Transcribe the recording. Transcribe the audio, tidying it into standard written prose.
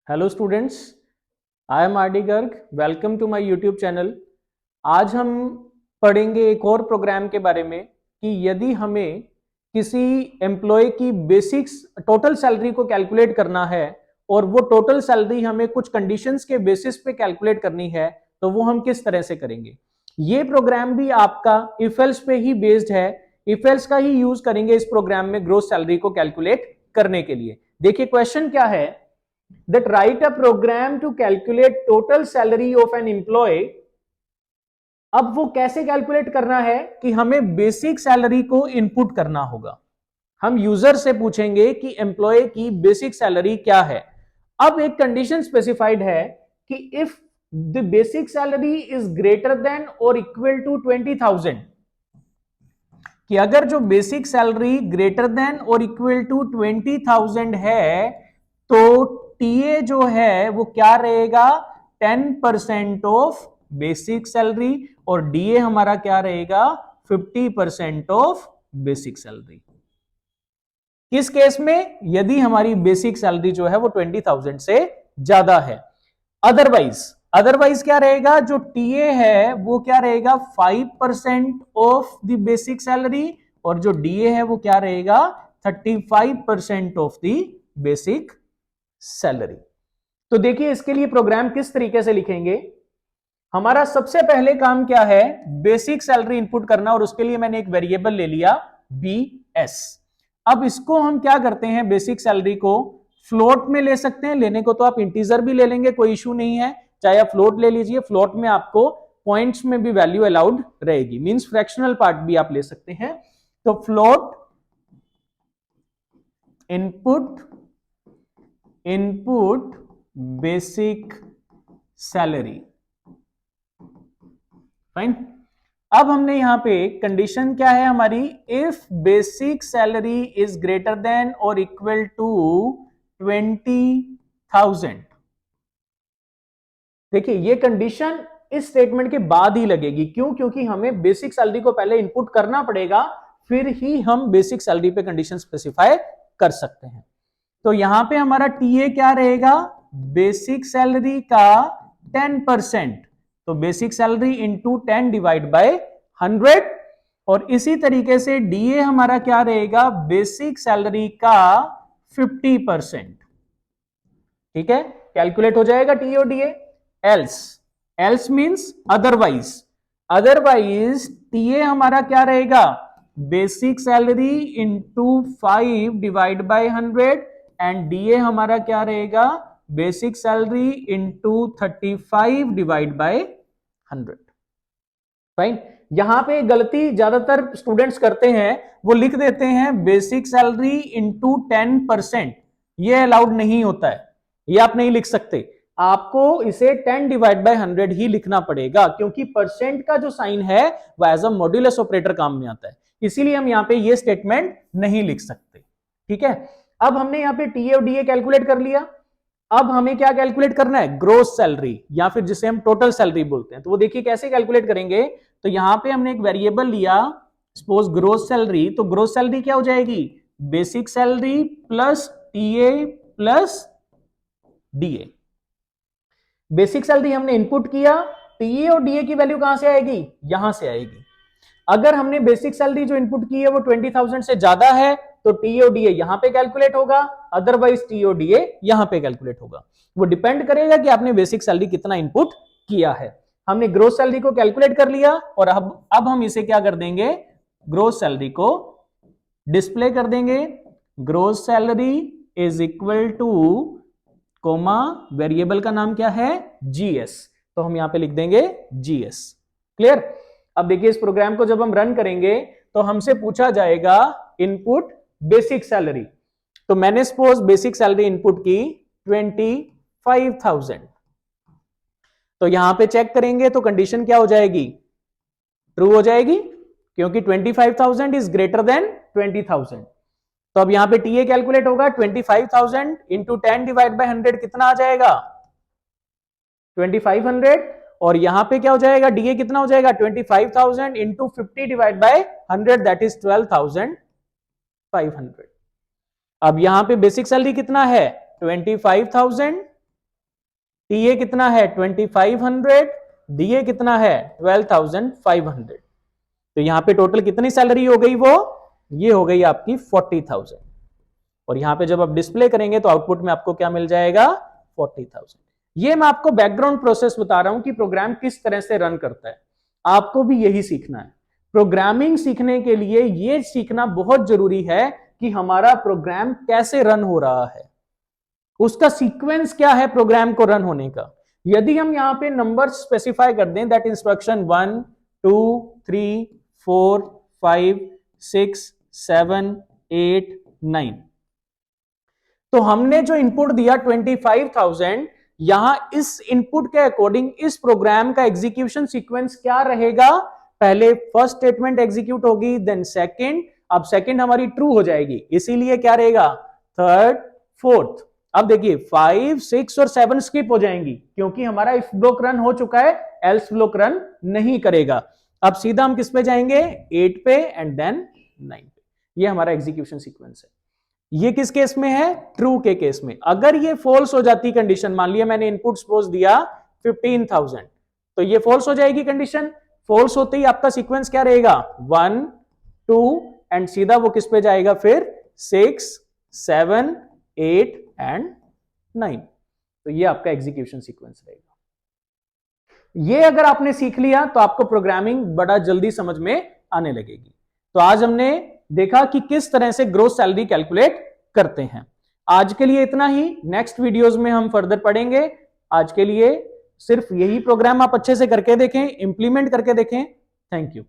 Hello students, I am R D Garg. Welcome to my YouTube channel. आज हम पढ़ेंगे एक और प्रोग्राम के बारे में कि यदि हमें किसी एम्प्लॉय की बेसिक्स टोटल सैलरी को कैलकुलेट करना है और वो टोटल सैलरी हमें कुछ कंडीशंस के बेसिस पे कैलकुलेट करनी है तो वो हम किस तरह से करेंगे। ये प्रोग्राम भी आपका इफ एल्स पे ही बेस्ड है। इफ एल्स का ही यूज करेंगे इस प्रोग्राम में ग्रोस सैलरी को कैलकुलेट करने के लिए। देखिए क्वेश्चन क्या है, that write a program to calculate total salary of an employee। अब वो कैसे कैलकुलेट करना है कि हमें बेसिक सैलरी को इनपुट करना होगा। हम यूजर से पूछेंगे कि एम्प्लॉय की बेसिक सैलरी क्या है। अब एक कंडीशन स्पेसिफाइड है कि if the basic salary is greater than और इक्वल टू 20,000, कि अगर जो बेसिक सैलरी ग्रेटर देन और इक्वल टू 20,000 है तो टीए जो है वो क्या रहेगा, 10% ऑफ बेसिक सैलरी, और डीए हमारा क्या रहेगा, 50% ऑफ बेसिक सैलरी। किस केस में, यदि हमारी बेसिक सैलरी जो है वो 20,000 से ज्यादा है। अदरवाइज क्या रहेगा, जो टीए है वो क्या रहेगा, 5% ऑफ द बेसिक सैलरी, और जो डीए है वो क्या रहेगा, 35% ऑफ द बेसिक सैलरी। तो देखिए इसके लिए प्रोग्राम किस तरीके से लिखेंगे। हमारा सबसे पहले काम क्या है, बेसिक सैलरी इनपुट करना, और उसके लिए मैंने एक वेरिएबल ले लिया BS। अब इसको हम क्या करते हैं, बेसिक सैलरी को फ्लोट में ले सकते हैं। लेने को तो आप इंटीजर भी ले लेंगे, कोई इशू नहीं है, चाहे आप फ्लोट ले लीजिए। फ्लोट में आपको पॉइंट्स में भी वैल्यू अलाउड रहेगी, मींस फ्रैक्शनल पार्ट भी आप ले सकते हैं। तो float input basic salary, fine. अब हमने यहां पे कंडीशन क्या है हमारी, if basic salary is greater than और इक्वल टू 20,000। देखिए ये कंडीशन इस स्टेटमेंट के बाद ही लगेगी। क्यों? क्योंकि हमें बेसिक सैलरी को पहले इनपुट करना पड़ेगा, फिर ही हम बेसिक सैलरी पे कंडीशन स्पेसिफाई कर सकते हैं। तो यहां पे हमारा टीए क्या रहेगा, बेसिक सैलरी का 10%, तो basic salary into 10 divide by 100। और इसी तरीके से डीए हमारा क्या रहेगा, बेसिक सैलरी का 50%। ठीक है, कैलकुलेट हो जाएगा टीए और DA. Else means otherwise TA हमारा क्या रहेगा, basic salary into 5 divide by 100, and DA हमारा क्या रहेगा, basic salary into 35 divide by 100। Fine. यहां पे गलती ज्यादातर स्टूडेंट्स करते हैं, वो लिख देते हैं बेसिक सैलरी इंटू 10%। ये अलाउड नहीं होता है, ये आप नहीं लिख सकते। आपको इसे 10 डिवाइड बाय 100 ही लिखना पड़ेगा, क्योंकि परसेंट का जो साइन है वो एज अ मॉड्यूलस ऑपरेटर काम में आता है। इसीलिए हम यहां पे ये स्टेटमेंट नहीं लिख सकते। ठीक है, अब हमने यहां पे टीए और डीए कैलकुलेट कर लिया। अब हमें क्या कैलकुलेट करना है, ग्रोस सैलरी, या फिर जिसे हम टोटल सैलरी बोलते हैं। तो वो देखिए कैसे कैलकुलेट करेंगे। तो यहां पे हमने एक वेरिएबल लिया, सपोज ग्रोस सैलरी। तो ग्रोस सैलरी क्या हो जाएगी, basic salary plus TA plus DA. Basic salary हमने इनपुट किया, टीए और डीए की वैल्यू कहां से आएगी, यहां से आएगी। अगर हमने बेसिक सैलरी जो इनपुट की है वो 20,000 से ज्यादा है तो टीए और डीए यहां पे कैलकुलेट होगा, अदरवाइज टीए और डीए यहां पे कैलकुलेट होगा। वो डिपेंड करेगा कि आपने बेसिक सैलरी कितना इनपुट किया है। हमने ग्रोस सैलरी को कैलकुलेट कर लिया, और अब हम इसे क्या कर देंगे, ग्रोस सैलरी को डिस्प्ले कर देंगे। Gross salary is equal to comma, variable का नाम क्या है, जीएस। तो हम यहां पे लिख देंगे जीएस। क्लियर। अब देखिए इस प्रोग्राम को जब हम रन करेंगे तो हमसे पूछा जाएगा इनपुट बेसिक सैलरी। तो मैंने सपोज बेसिक सैलरी इनपुट की 25,000। तो यहां पे चेक करेंगे तो कंडीशन क्या हो जाएगी, ट्रू हो जाएगी, क्योंकि 25,000 इज ग्रेटर देन 20,000। तो अब यहां पे टीए कैलकुलेट होगा, 25,000 इंटू 10 डिवाइड बाय 100 कितना आ जाएगा, 2500। और यहां पे क्या हो जाएगा, डीए कितना हो जाएगा, 25,000 into 50 divide by 100, that is 12,500। अब यहां पे बेसिक सैलरी कितना है 25,000, टीए कितना है 2500, डीए कितना है 12,500। तो यहां पे टोटल कितनी सैलरी हो गई, वो ये हो गई आपकी 40,000। और यहां पे जब आप डिस्प्ले करेंगे तो आउटपुट में आपको क्या मिल जाएगा 40,000। ये मैं आपको बैकग्राउंड प्रोसेस बता रहा हूं कि प्रोग्राम किस तरह से रन करता है। आपको भी यही सीखना है। प्रोग्रामिंग सीखने के लिए यह सीखना बहुत जरूरी है कि हमारा प्रोग्राम कैसे रन हो रहा है, उसका सीक्वेंस क्या है प्रोग्राम को रन होने का। यदि हम यहां पे नंबर स्पेसिफाई कर दें दैट इंस्ट्रक्शन 1 2 3 4 5 6 7 8 9, तो हमने जो इनपुट दिया 25,000, यहां इस इनपुट के अकॉर्डिंग इस प्रोग्राम का एग्जीक्यूशन सीक्वेंस क्या रहेगा, पहले फर्स्ट स्टेटमेंट एग्जीक्यूट होगी, देन सेकंड, अब सेकंड हमारी ट्रू हो जाएगी, इसीलिए क्या रहेगा थर्ड फोर्थ। अब देखिए 5 6 और 7 स्किप हो जाएंगी क्योंकि हमारा इफ ब्लॉक रन हो चुका है, एल्स ब्लॉक रन नहीं करेगा। अब सीधा हम किस पे जाएंगे 8 पे एंड देन 9 पे। ये हमारा एग्जीक्यूशन सीक्वेंस है। ये किस केस में है ट्रू के केस में। अगर ये फॉल्स हो जाती कंडीशन, मान लिया मैंने इनपुट सपोज दिया 15,000, तो ये फॉल्स हो जाएगी कंडीशन। फॉल्स होते ही आपका सीक्वेंस क्या रहेगा 1 2 एंड सीधा वो किस पे जाएगा फिर 6 7 8 एंड 9। तो ये आपका एग्जीक्यूशन सीक्वेंस रहेगा। ये अगर आपने सीख लिया तो आपको प्रोग्रामिंग बड़ा जल्दी समझ में आने लगेगी। तो आज हमने देखा कि किस तरह से ग्रोस सैलरी कैलकुलेट करते हैं। आज के लिए इतना ही, नेक्स्ट वीडियोस में हम फर्दर पढ़ेंगे। आज के लिए सिर्फ यही प्रोग्राम आप अच्छे से करके देखें, इंप्लीमेंट करके देखें। Thank you.